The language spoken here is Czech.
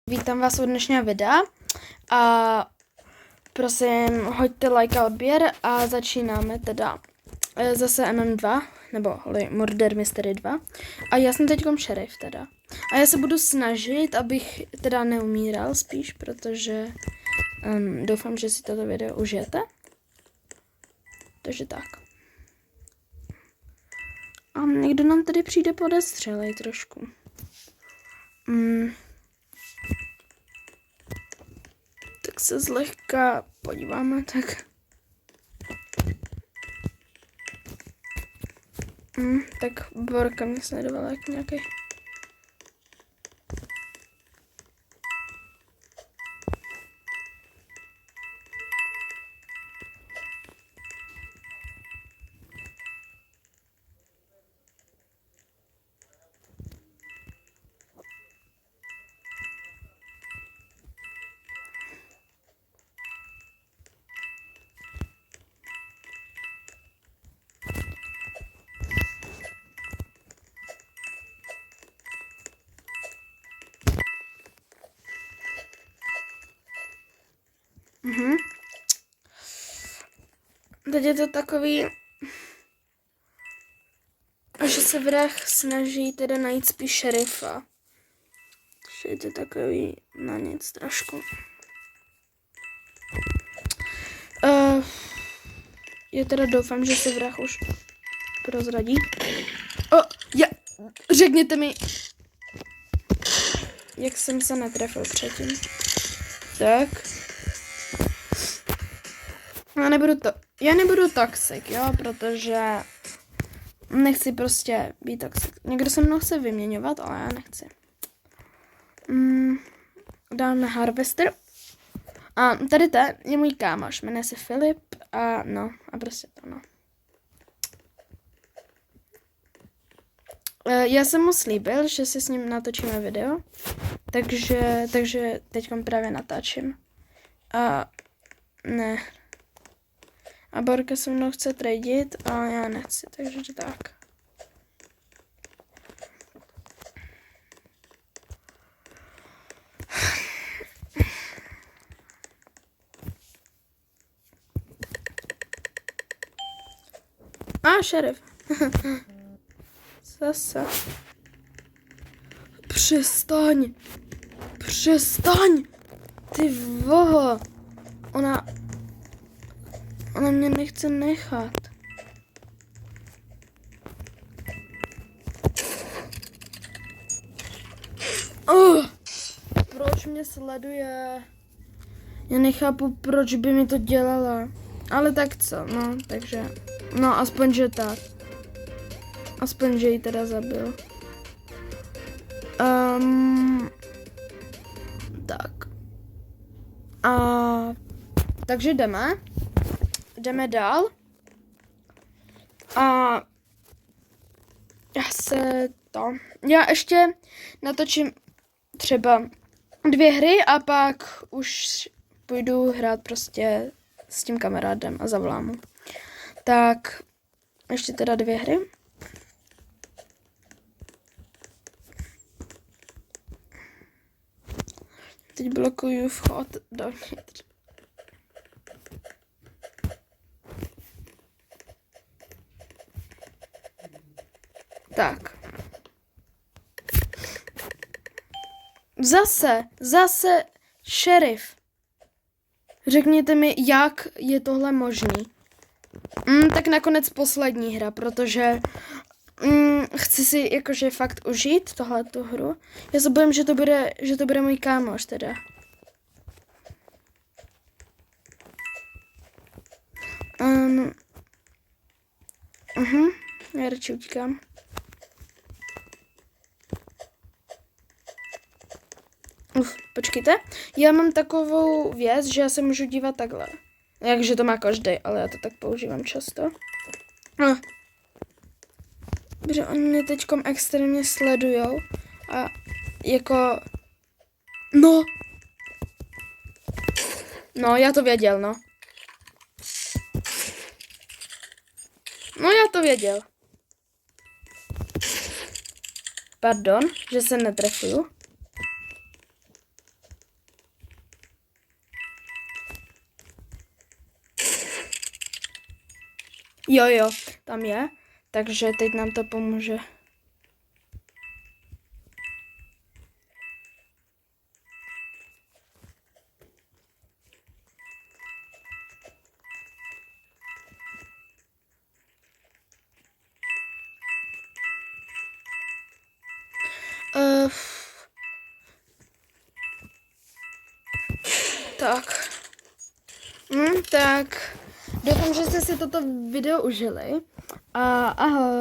Vítám vás u dnešního videa a prosím hoďte like a odběr a začínáme teda zase MM2 nebo Murder Mystery 2 a já jsem teďkom šerif teda a já se budu snažit, abych teda neumíral spíš, protože doufám, že si toto video užijete, takže tak. A někdo nám tady přijde podezřelej trošku. Tak se zlehka podíváme, tak. Tak Borka mě sledovala jak nějaký. Teď je to takový, že se vrah snaží teda najít spíš šerifa. Takže je to takový na nic trošku. Já teda doufám, že se vrah už prozradí. Řekněte mi, jak jsem se netrefil předtím. Tak. Já nebudu toxic, jo, protože nechci prostě být toxic. Někdo se mnou chce vyměňovat, ale já nechci. Dáme Harvester. A tady je můj kámoš, jmenuje se Filip a prostě to no. Já jsem mu slíbil, že si s ním natočíme video, takže teďkom právě natáčím. A ne. A Borka se mnou chce tradit a já nechci, takže tak. Šerif. Zase. Přestaň. Ty voho. Ona mě nechce nechat. Proč mě sleduje? Já nechápu, proč by mi to dělala. Ale tak co, no, takže. No, aspoň, že tak. Aspoň, že ji teda zabil. Tak. Takže jdeme dál. Já ještě natočím třeba 2 hry a pak už půjdu hrát prostě s tím kamarádem a zavolám mu. Tak, ještě teda 2 hry. Teď blokuju vchod dovnitř. Tak. Zase šerif. Řekněte mi, jak je tohle možný. Tak nakonec poslední hra, protože chci si jakože fakt užít tohletu hru. Já se bojím, že to bude můj kámoš teda. Já radši utíkám. Počkejte, já mám takovou věc, že já se můžu dívat takhle. Jakže to má každý, ale já to tak používám často. Protože oni mě teďkom extrémně sledujou a jako... No, já to věděl, no. No, já to věděl. Pardon, že se netrefuju. Jo, tam je. Takže teď nám to pomůže. Tak. Tak. Doufám, že jste si toto video užili. A ahoj.